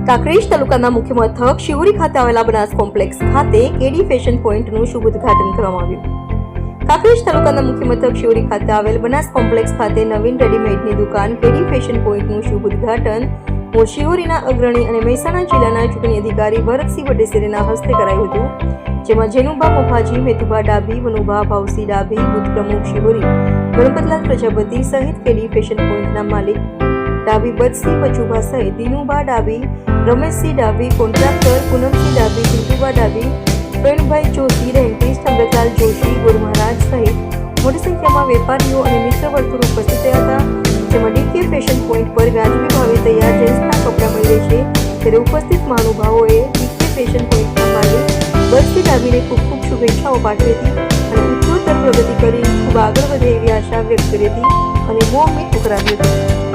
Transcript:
કાંકરેજ તાલુકાના મુખ્ય મથક શિહોરી ખાતે આવેલા બનાસ કોમ્પ્લેક્સ ખાતે કેડી ફેશન પોઈન્ટનું શુભ ઉદ્ઘાટન કરવામાં આવ્યું। કાંકરેજ તાલુકાના મુખ્ય મથક શિહોરી ખાતે આવેલ બનાસ કોમ્પ્લેક્સ ખાતે નવીન રેડીમેડની દુકાન કેડી ફેશન પોઈન્ટનું શુભ ઉદ્ઘાટન મૂળ શિહોરીના અગ્રણી અને મહેસાણા જિલ્લાના ચૂંટણી અધિકારી ભરતસિંહ વડેસેરીના હસ્તે કરાયું હતું, જેમાં જેનુભા મોભાજી, મેથુભા ડાભી, વનુભા ભાવસી ડાભી, બુથ પ્રમુખ શિહોરી ગણપતલાલ પ્રજાપતિ સહિત કેડી ફેશન પોઈન્ટના માલિક ડાભી બદસિંહ પચુભા સહિત દિનુભા ડાભી, રમેશસિંહ ડાભી, કોન્ટ્રાક્ટર પૂનમસિંહ ડાભી, ચિંટુભા ડાભી, પ્રવીણભાઈ જોશી, રેન્ટિસ્ટ અમૃતલાલ જોશી, ગુરુ મહારાજ સહિત મોટી સંખ્યામાં વેપારીઓ અને મિત્ર વર્તુળ ઉપસ્થિત રહ્યા હતા, જેમાં ડીકે ફેશન પોઈન્ટ પર વ્યાજબી ભાવે તૈયાર જેન્ટ્સના કપડાં મળે છે। ત્યારે ઉપસ્થિત મહાનુભાવોએ ડીકે ફેશન પોઈન્ટના માલિક બદસિંહ ડાભીને ખૂબ ખૂબ શુભેચ્છાઓ પાઠવી હતી અને ઉત્તરોત્તર પ્રગતિ કરી ખૂબ આગળ વધે એવી આશા વ્યક્ત કરી હતી અને મોં મીઠું કરાવ્યું હતું।